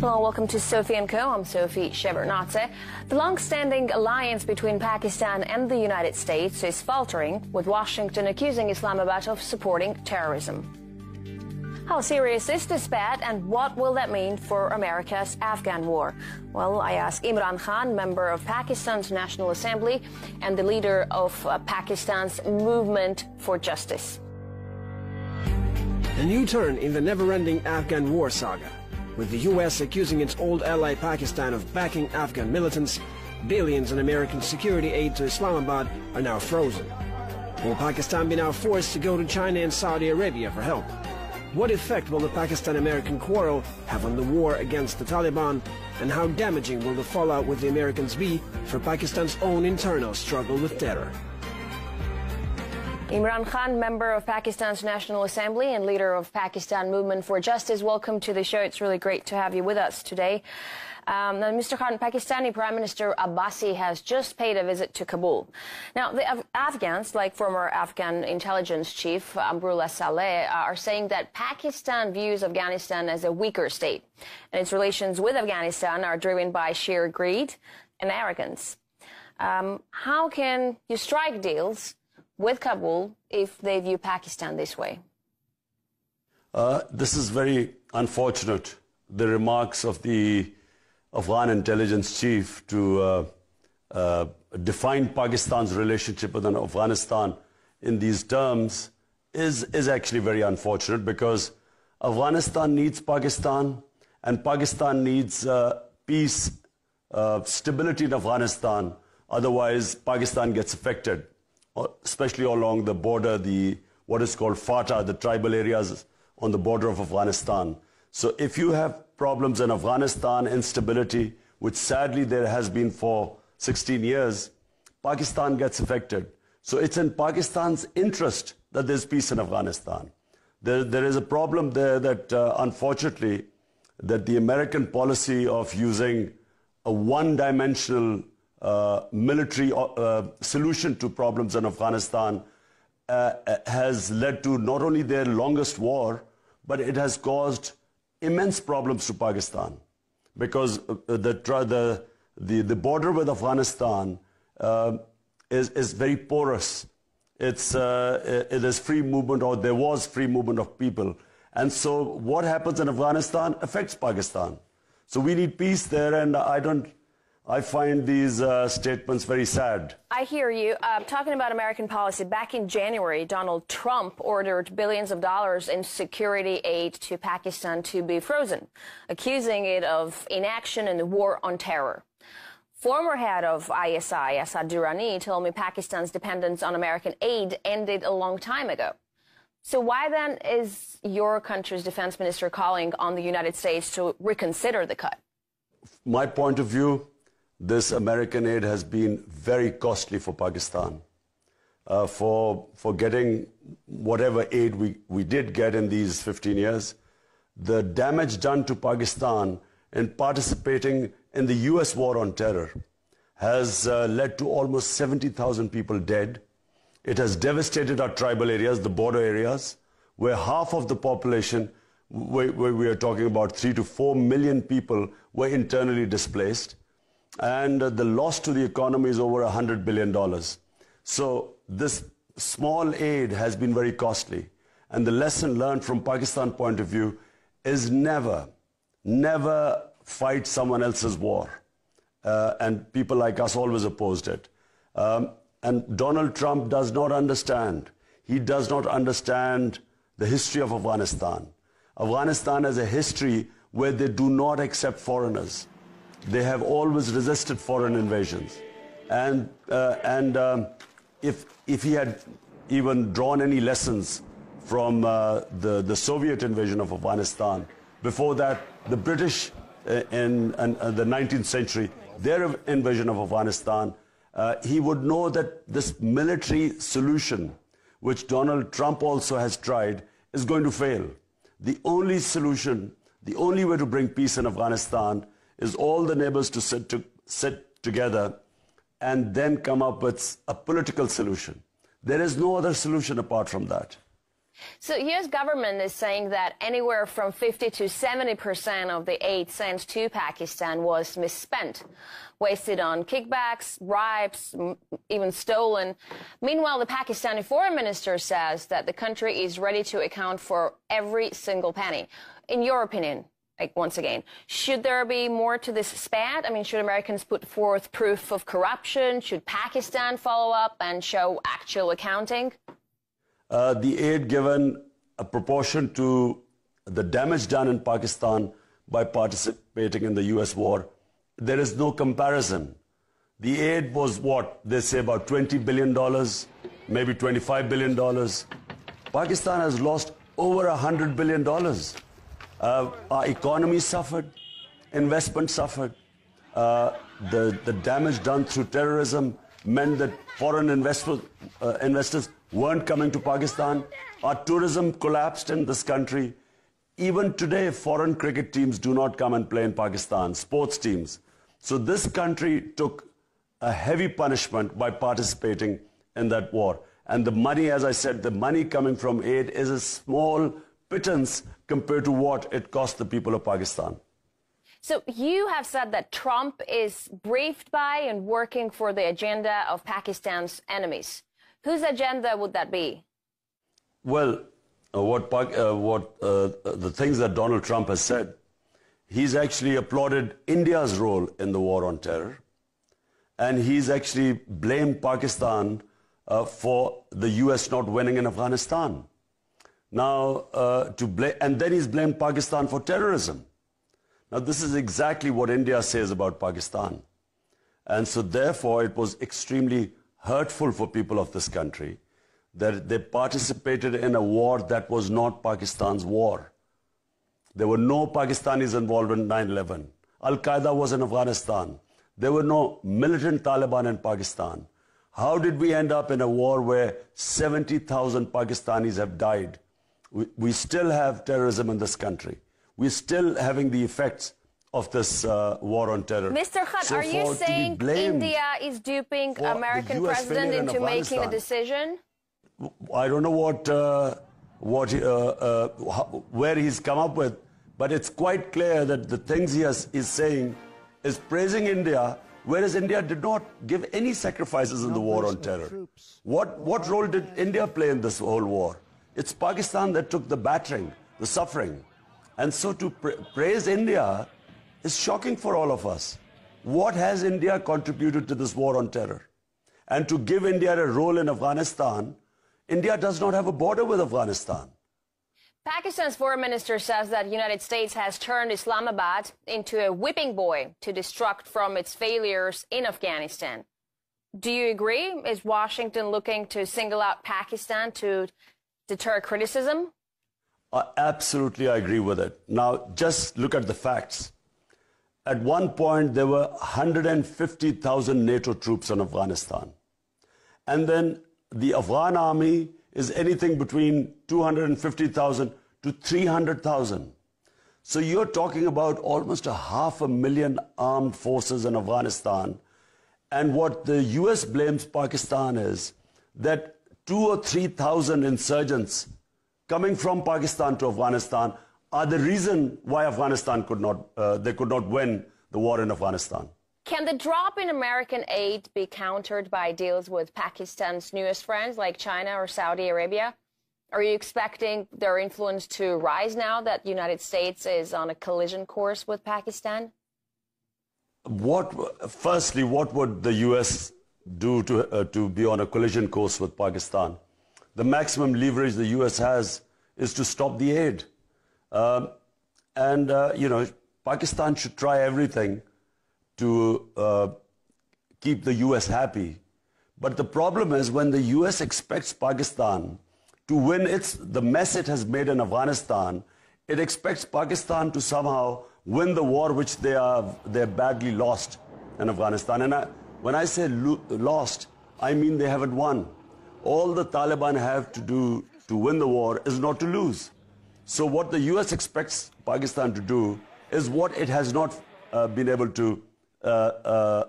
Hello, welcome to Sophie & Co. I'm Sophie Shevardnadze. The long-standing alliance between Pakistan and the United States is faltering, with Washington accusing Islamabad of supporting terrorism. How serious is this bet, and what will that mean for America's Afghan war? Well, I asked Imran Khan, member of Pakistan's National Assembly and the leader of Pakistan's Movement for Justice. A new turn in the never-ending Afghan war saga. With the U.S. accusing its old ally Pakistan of backing Afghan militants, billions in American security aid to Islamabad are now frozen. Will Pakistan be now forced to go to China and Saudi Arabia for help? What effect will the Pakistan-American quarrel have on the war against the Taliban, and how damaging will the fallout with the Americans be for Pakistan's own internal struggle with terror? Imran Khan, member of Pakistan's National Assembly and leader of Pakistan Movement for Justice, welcome to the show. It's really great to have you with us today. Now, Mr. Khan, Pakistani Prime Minister Abbasi has just paid a visit to Kabul. Now, the Afghans, like former Afghan intelligence chief Amrullah Saleh, are saying that Pakistan views Afghanistan as a weaker state, and its relations with Afghanistan are driven by sheer greed and arrogance. How can you strike deals with Kabul if they view Pakistan this way? This is very unfortunate, the remarks of the Afghan intelligence chief to define Pakistan's relationship with Afghanistan in these terms is actually very unfortunate, because Afghanistan needs Pakistan, and Pakistan needs peace, stability in Afghanistan. Otherwise, Pakistan gets affected, especially along the border, what is called FATA, the tribal areas on the border of Afghanistan. So if you have problems in Afghanistan, instability, which sadly there has been for 16 years, Pakistan gets affected. So it's in Pakistan's interest that there's peace in Afghanistan. There is a problem there that, unfortunately, that the American policy of using a one-dimensional military solution to problems in Afghanistan has led to not only their longest war, but it has caused immense problems to Pakistan, because the border with Afghanistan is very porous. It is free movement, or there was free movement of people, and so what happens in Afghanistan affects Pakistan. So we need peace there, and I find these statements very sad. I hear you. Talking about American policy, back in January, Donald Trump ordered billions of dollars in security aid to Pakistan to be frozen, accusing it of inaction in the war on terror. Former head of ISI, Asad Durrani, told me Pakistan's dependence on American aid ended a long time ago. So why then is your country's defense minister calling on the United States to reconsider the cut? My point of view, this American aid has been very costly for Pakistan. For getting whatever aid we did get in these 15 years, the damage done to Pakistan in participating in the US war on terror has led to almost 70,000 people dead. It has devastated our tribal areas, the border areas, where half of the population, where we are talking about 3 to 4 million people, were internally displaced. And the loss to the economy is over $100 billion. So this small aid has been very costly. And the lesson learned from Pakistan point of view is never fight someone else's war. And people like us always opposed it. And Donald Trump does not understand. He does not understand the history of Afghanistan. Afghanistan has a history where they do not accept foreigners. They have always resisted foreign invasions. And if he had even drawn any lessons from the Soviet invasion of Afghanistan, before that, the British in the 19th century, their invasion of Afghanistan, he would know that this military solution, which Donald Trump also has tried, is going to fail. The only solution, the only way to bring peace in Afghanistan is all the neighbors to sit together and then come up with a political solution. There is no other solution apart from that. So U.S. government is saying that anywhere from 50 to 70% of the aid sent to Pakistan was misspent, wasted on kickbacks, bribes, even stolen. Meanwhile, the Pakistani foreign minister says that the country is ready to account for every single penny. In your opinion, like once again, should there be more to this spat? I mean, should Americans put forth proof of corruption? Should Pakistan follow up and show actual accounting? The aid given a proportion to the damage done in Pakistan by participating in the US war, there is no comparison. The aid was what? They say about $20 billion, maybe $25 billion. Pakistan has lost over $100 billion. Our economy suffered, investment suffered. The damage done through terrorism meant that foreign investors weren't coming to Pakistan. Our tourism collapsed in this country. Even today, foreign cricket teams do not come and play in Pakistan, sports teams. So this country took a heavy punishment by participating in that war. And the money, as I said, the money coming from aid is a small pittance compared to what it cost the people of Pakistan. So you have said that Trump is briefed by and working for the agenda of Pakistan's enemies. Whose agenda would that be? Well, the things that Donald Trump has said, he's actually applauded India's role in the war on terror, and he's actually blamed Pakistan for the US not winning in Afghanistan. Now, and then he's blamed Pakistan for terrorism. Now, this is exactly what India says about Pakistan. And so, therefore, it was extremely hurtful for people of this country that they participated in a war that was not Pakistan's war. There were no Pakistanis involved in 9/11. Al-Qaeda was in Afghanistan. There were no militant Taliban in Pakistan. How did we end up in a war where 70,000 Pakistanis have died? We still have terrorism in this country. We're still having the effects of this war on terror. Mr. Khan, are you saying India is duping American president into making a decision? I don't know where he's come up with, but it's quite clear that the things he is saying is praising India, whereas India did not give any sacrifices in the war on terror. What role did India play in this whole war? It's Pakistan that took the battering, the suffering. And so to praise India is shocking for all of us. What has India contributed to this war on terror? And to give India a role in Afghanistan, India does not have a border with Afghanistan. Pakistan's foreign minister says that the United States has turned Islamabad into a whipping boy to distract from its failures in Afghanistan. Do you agree? Is Washington looking to single out Pakistan to deter criticism? Absolutely, I agree with it. Now, just look at the facts. At one point, there were 150,000 NATO troops in Afghanistan. And then the Afghan army is anything between 250,000 to 300,000. So you're talking about almost 500,000 armed forces in Afghanistan. And what the US blames Pakistan is that 2,000 or 3,000 insurgents coming from Pakistan to Afghanistan are the reason why Afghanistan could not win the war in Afghanistan. Can the drop in American aid be countered by deals with Pakistan's newest friends like China or Saudi Arabia? Are you expecting their influence to rise now that the United States is on a collision course with Pakistan? Firstly, what would the US do to be on a collision course with Pakistan? The maximum leverage the US has is to stop the aid. Pakistan should try everything to keep the US happy. But the problem is when the US expects Pakistan to win the mess it has made in Afghanistan, it expects Pakistan to somehow win the war which they're badly lost in Afghanistan. And when I say lost, I mean they haven't won. All the Taliban have to do to win the war is not to lose. So what the US expects Pakistan to do is what it has not been able to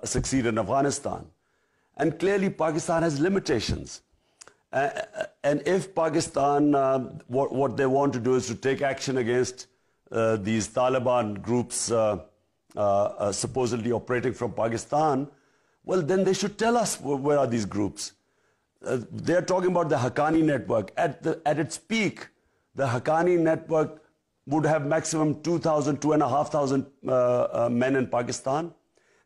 succeed in Afghanistan. And clearly Pakistan has limitations. And if Pakistan, what they want to do is to take action against these Taliban groups supposedly operating from Pakistan, well, then they should tell us where are these groups. They're talking about the Haqqani network. At its peak, the Haqqani network would have maximum 2,000, 2,500 men in Pakistan.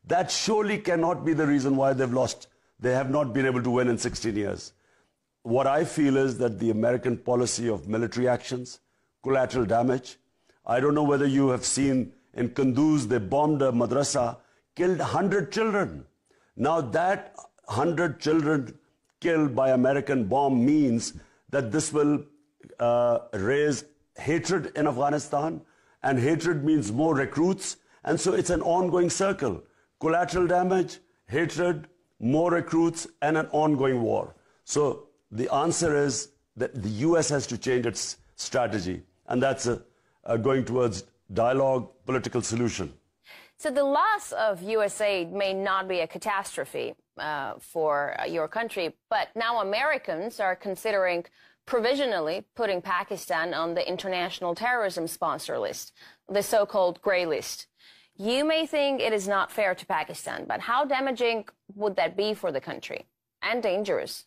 That surely cannot be the reason why they've lost. They have not been able to win in 16 years. What I feel is that the American policy of military actions, collateral damage. I don't know whether you have seen in Kunduz, they bombed a madrasa, killed 100 children. Now that 100 children killed by American bomb means that this will raise hatred in Afghanistan, and hatred means more recruits, and so it's an ongoing circle. Collateral damage, hatred, more recruits, and an ongoing war. So the answer is that the US has to change its strategy, and that's going towards dialogue, political solution. So the loss of US aid may not be a catastrophe for your country, but now Americans are considering provisionally putting Pakistan on the international terrorism sponsor list, the so-called grey list. You may think it is not fair to Pakistan, but how damaging would that be for the country and dangerous?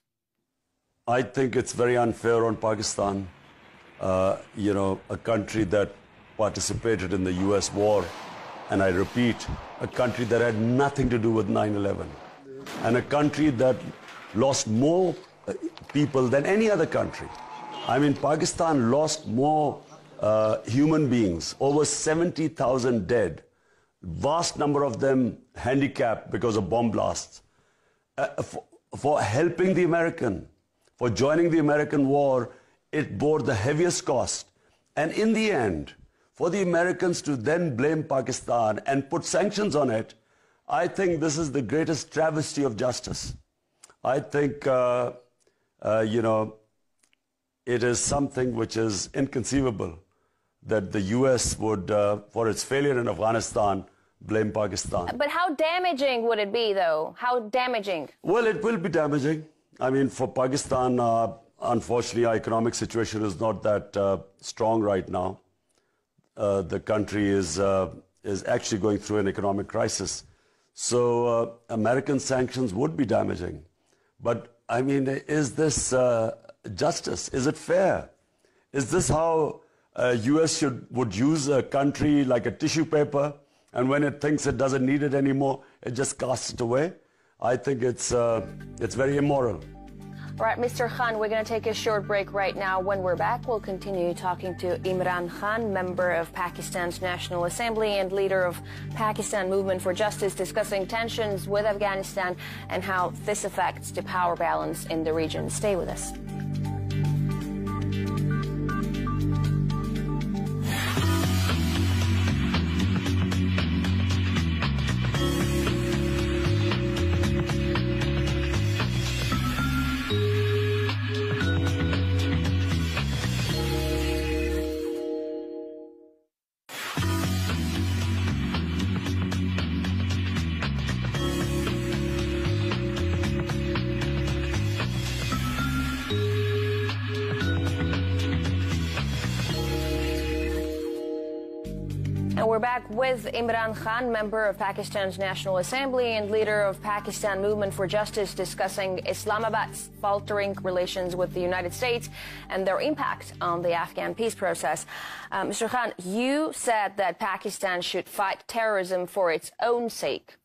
I think it's very unfair on Pakistan, a country that participated in the US war, and I repeat, a country that had nothing to do with 9/11, and a country that lost more people than any other country. I mean, Pakistan lost more human beings, over 70,000 dead, vast number of them handicapped because of bomb blasts. For helping the American, for joining the American war, it bore the heaviest cost. And in the end, for the Americans to then blame Pakistan and put sanctions on it, I think this is the greatest travesty of justice. I think, it is something which is inconceivable that the US would, for its failure in Afghanistan, blame Pakistan. But how damaging would it be, though? How damaging? Well, it will be damaging. I mean, for Pakistan, unfortunately, our economic situation is not that strong right now. The country is actually going through an economic crisis. So American sanctions would be damaging. But, I mean, is this justice? Is it fair? Is this how US would use a country like a tissue paper, and when it thinks it doesn't need it anymore, it just casts it away? I think it's very immoral. All right, Mr. Khan, we're going to take a short break right now. When we're back, we'll continue talking to Imran Khan, member of Pakistan's National Assembly and leader of Pakistan Movement for Justice, discussing tensions with Afghanistan and how this affects the power balance in the region. Stay with us. And we're back with Imran Khan, member of Pakistan's National Assembly and leader of Pakistan Movement for Justice, discussing Islamabad's faltering relations with the United States and their impact on the Afghan peace process. Mr. Khan, you said that Pakistan should fight terrorism for its own sake.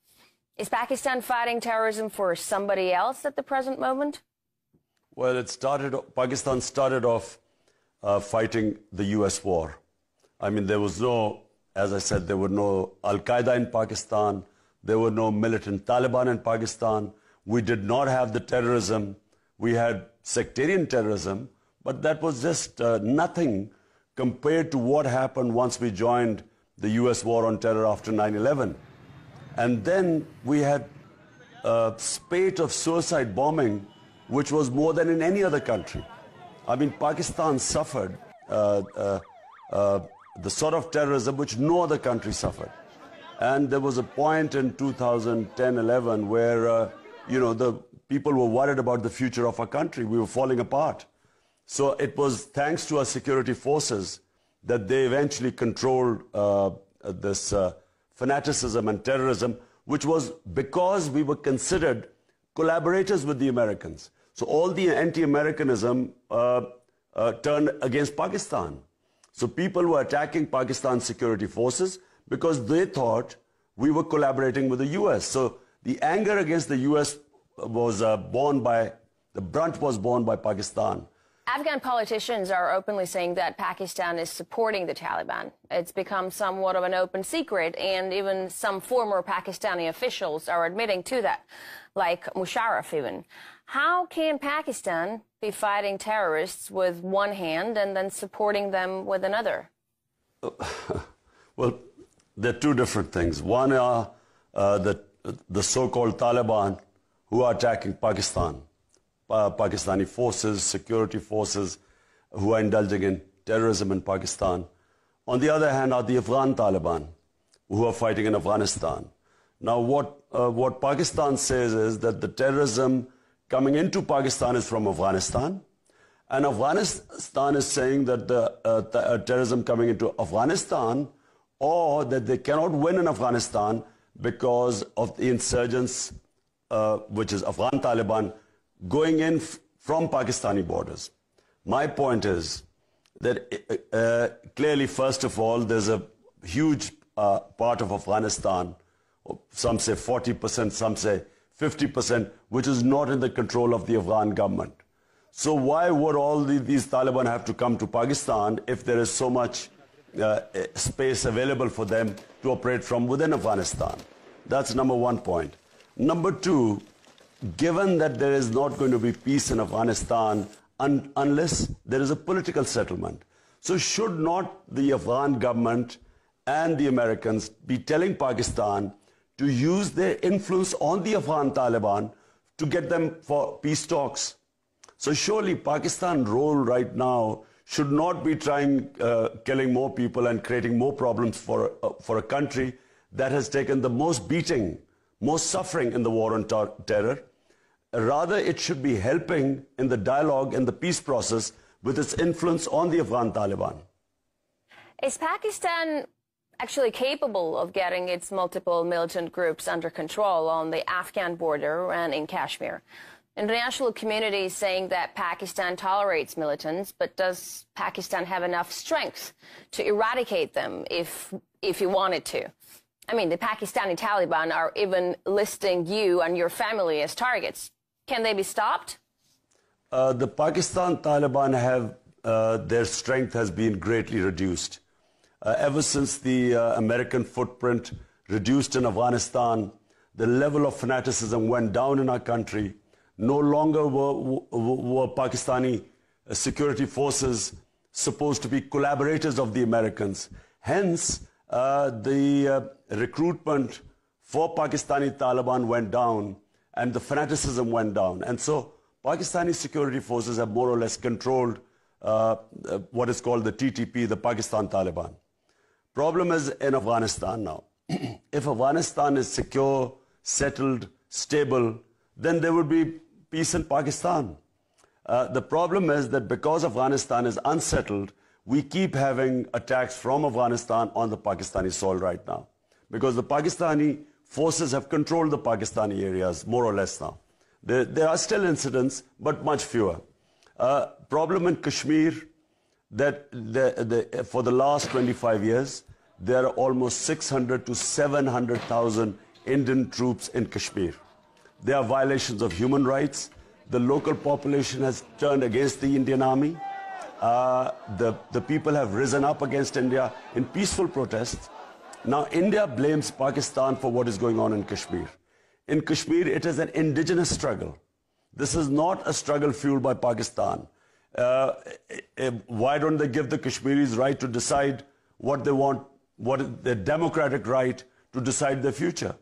Is Pakistan fighting terrorism for somebody else at the present moment? Well, Pakistan started off fighting the US war. I mean, there was no, as I said, there were no Al-Qaeda in Pakistan. There were no militant Taliban in Pakistan. We did not have the terrorism. We had sectarian terrorism, but that was just nothing compared to what happened once we joined the US war on terror after 9/11. And then we had a spate of suicide bombing, which was more than in any other country. I mean, Pakistan suffered the sort of terrorism which no other country suffered. And there was a point in 2010-11 where, the people were worried about the future of our country. We were falling apart. So it was thanks to our security forces that they eventually controlled this fanaticism and terrorism, which was because we were considered collaborators with the Americans. So all the anti-Americanism turned against Pakistan. So people were attacking Pakistan's security forces because they thought we were collaborating with the US. So the anger against the US was the brunt was borne by Pakistan. Afghan politicians are openly saying that Pakistan is supporting the Taliban. It's become somewhat of an open secret, and even some former Pakistani officials are admitting to that, like Musharraf even. How can Pakistan be fighting terrorists with one hand and then supporting them with another? Well, there are two different things. One are the so-called Taliban who are attacking Pakistan. Pakistani forces, security forces who are indulging in terrorism in Pakistan. On the other hand are the Afghan Taliban who are fighting in Afghanistan. Now what Pakistan says is that the terrorism coming into Pakistan is from Afghanistan, and Afghanistan is saying that the terrorism coming into Afghanistan, or that they cannot win in Afghanistan because of the insurgents, which is Afghan Taliban, going in from Pakistani borders. My point is that clearly, first of all, there's a huge part of Afghanistan, some say 40%, some say 50%, which is not in the control of the Afghan government. So why would all these Taliban have to come to Pakistan if there is so much space available for them to operate from within Afghanistan? That's number one point. Number two, given that there is not going to be peace in Afghanistan unless there is a political settlement, so should not the Afghan government and the Americans be telling Pakistan to use their influence on the Afghan Taliban to get them for peace talks? So surely Pakistan's role right now should not be trying killing more people and creating more problems for a country that has taken the most beating, most suffering in the war on terror. Rather, it should be helping in the dialogue and the peace process with its influence on the Afghan Taliban. Is Pakistan actually capable of getting its multiple militant groups under control on the Afghan border and in Kashmir? International community is saying that Pakistan tolerates militants, but does Pakistan have enough strength to eradicate them if you wanted to? I mean, the Pakistani Taliban are even listing you and your family as targets. Can they be stopped? The Pakistan Taliban have, their strength has been greatly reduced. Ever since the American footprint reduced in Afghanistan, the level of fanaticism went down in our country. No longer were Pakistani security forces supposed to be collaborators of the Americans. Hence, the recruitment for Pakistani Taliban went down and the fanaticism went down. And so Pakistani security forces have more or less controlled what is called the TTP, the Pakistan Taliban. Problem is in Afghanistan now. If Afghanistan is secure, settled, stable, then there would be peace in Pakistan. The problem is that because Afghanistan is unsettled, we keep having attacks from Afghanistan on the Pakistani soil right now. Because the Pakistani forces have controlled the Pakistani areas, more or less now. There are still incidents, but much fewer. Problem in Kashmir, that for the last 25 years, there are almost 600 to 700,000 Indian troops in Kashmir. There are violations of human rights. The local population has turned against the Indian army. The people have risen up against India in peaceful protests. Now, India blames Pakistan for what is going on in Kashmir. In Kashmir, it is an indigenous struggle. This is not a struggle fueled by Pakistan. Why don't they give the Kashmiris right to decide what they want, what is their democratic right to decide their future?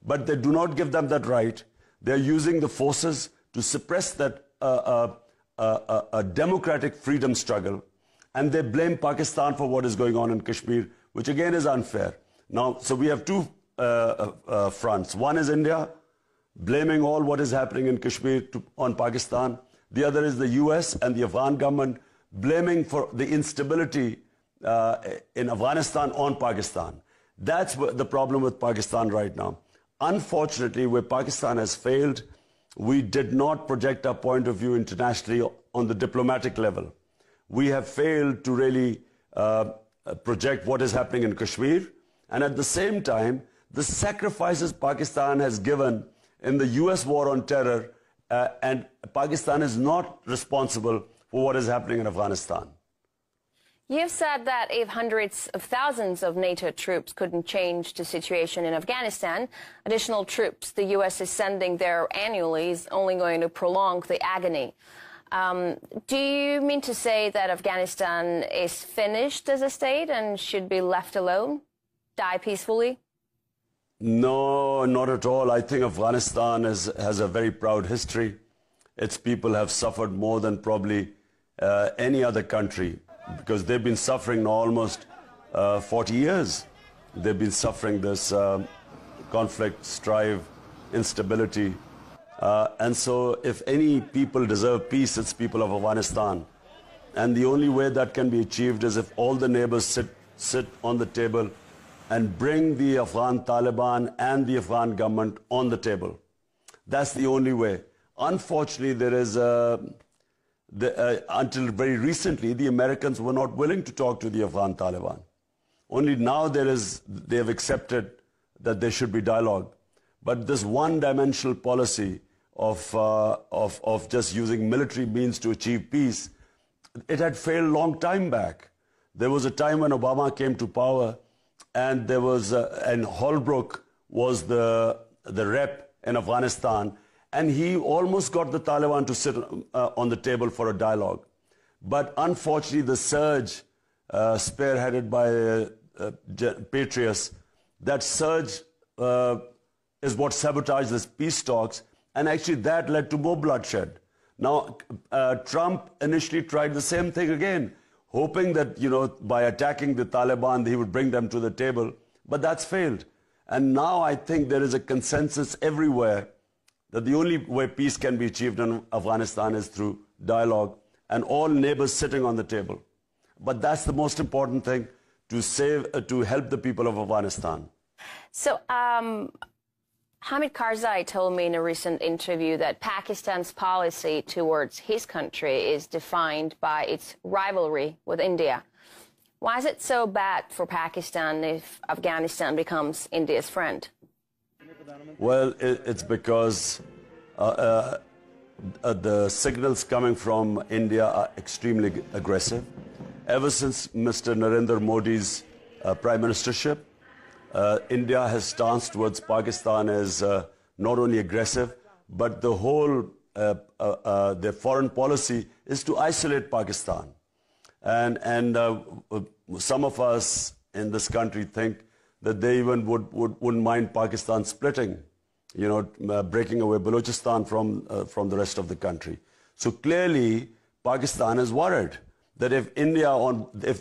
But they do not give them that right. They're using the forces to suppress that a democratic freedom struggle, and they blame Pakistan for what is going on in Kashmir, which again is unfair. Now, so we have two fronts. One is India, blaming all what is happening in Kashmir on Pakistan. The other is the US and the Afghan government blaming for the instability in Afghanistan on Pakistan. That's the problem with Pakistan right now. Unfortunately, where Pakistan has failed, we did not project our point of view internationally on the diplomatic level. We have failed to really project what is happening in Kashmir, and at the same time, the sacrifices Pakistan has given in the US war on terror, and Pakistan is not responsible for what is happening in Afghanistan. You've said that if hundreds of thousands of NATO troops couldn't change the situation in Afghanistan, additional troops the U.S. is sending there annually is only going to prolong the agony. Do you mean to say that Afghanistan is finished as a state and should be left alone, die peacefully? No, not at all. I think Afghanistan has a very proud history. Its people have suffered more than probably any other country, because they've been suffering almost 40 years. They've been suffering this conflict, strife, instability. And so if any people deserve peace, it's people of Afghanistan. And the only way that can be achieved is if all the neighbors sit on the table and bring the Afghan Taliban and the Afghan government on the table. That's the only way. Unfortunately, there is until very recently, the Americans were not willing to talk to the Afghan Taliban. Only now they have accepted that there should be dialogue. But this one-dimensional policy of just using military means to achieve peace, it had failed a long time back. There was a time when Obama came to power, and there was and Holbrooke was the rep in Afghanistan, and he almost got the Taliban to sit on the table for a dialogue. But unfortunately, the surge spearheaded by Patriots, that surge is what sabotaged these peace talks, and actually that led to more bloodshed. Now, Trump initially tried the same thing again, hoping that, by attacking the Taliban, he would bring them to the table, but that's failed. And now I think there is a consensus everywhere that the only way peace can be achieved in Afghanistan is through dialogue and all neighbors sitting on the table. But that's the most important thing to help the people of Afghanistan. So, Hamid Karzai told me in a recent interview that Pakistan's policy towards his country is defined by its rivalry with India. Why is it so bad for Pakistan if Afghanistan becomes India's friend? Well, it's because the signals coming from India are extremely aggressive. Ever since Mr. Narendra Modi's prime ministership, India has stanced towards Pakistan as not only aggressive, but the whole their foreign policy is to isolate Pakistan. And some of us in this country think that they even wouldn't mind Pakistan splitting, breaking away Balochistan from the rest of the country. So clearly, Pakistan is worried that if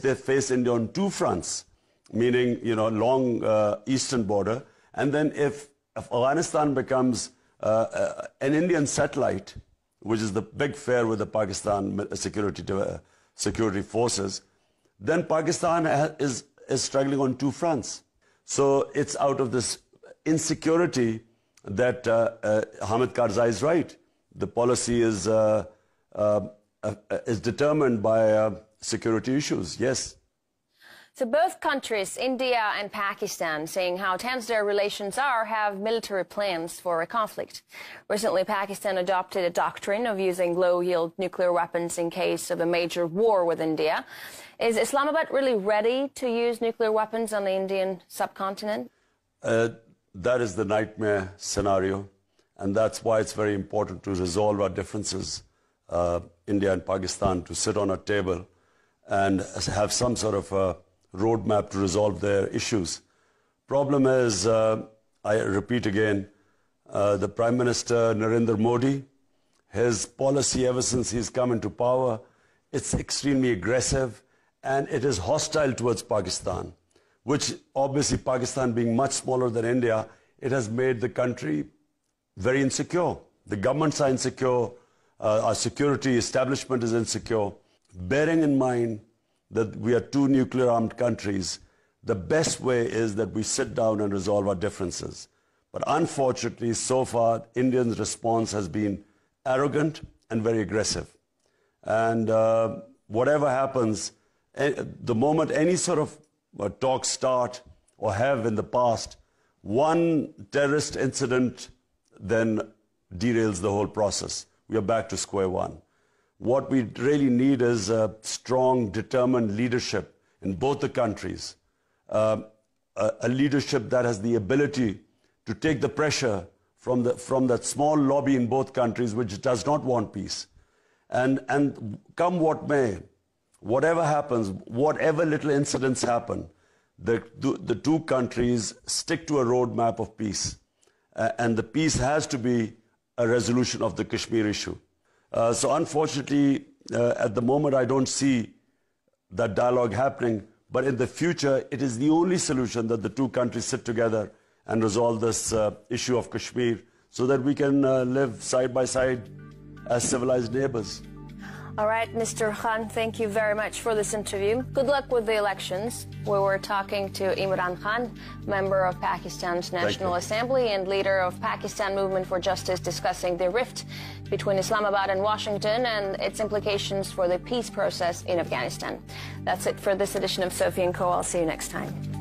they face India on two fronts, meaning long eastern border, and then if Afghanistan becomes an Indian satellite, which is the big fear with the Pakistan security forces, then Pakistan is struggling on two fronts. So it's out of this insecurity that Hamid Karzai is right. The policy is determined by security issues, yes. So both countries, India and Pakistan, saying how tense their relations are, have military plans for a conflict. Recently, Pakistan adopted a doctrine of using low-yield nuclear weapons in case of a major war with India. Is Islamabad really ready to use nuclear weapons on the Indian subcontinent? That is the nightmare scenario, and that's why it's very important to resolve our differences, India and Pakistan, to sit on a table and have some sort of roadmap to resolve their issues. Problem is, I repeat again, the Prime Minister Narendra Modi, his policy ever since he's come into power, it's extremely aggressive and it is hostile towards Pakistan, which obviously Pakistan being much smaller than India, it has made the country very insecure. The governments are insecure. Our security establishment is insecure. Bearing in mind that we are two nuclear-armed countries, the best way is that we sit down and resolve our differences. But unfortunately, so far, India's response has been arrogant and very aggressive. And whatever happens, the moment any sort of talks start or have in the past, one terrorist incident then derails the whole process. We are back to square one. What we really need is a strong, determined leadership in both the countries, a leadership that has the ability to take the pressure from that small lobby in both countries which does not want peace. And come what may, whatever happens, whatever little incidents happen, the two countries stick to a roadmap of peace. And the peace has to be a resolution of the Kashmir issue. So unfortunately, at the moment, I don't see that dialogue happening. But in the future, it is the only solution that the two countries sit together and resolve this issue of Kashmir so that we can live side by side as civilized neighbors. All right, Mr. Khan, thank you very much for this interview. Good luck with the elections. We were talking to Imran Khan, member of Pakistan's National Assembly and leader of Pakistan Movement for Justice, discussing the rift between Islamabad and Washington and its implications for the peace process in Afghanistan. That's it for this edition of Sophie & Co. I'll see you next time.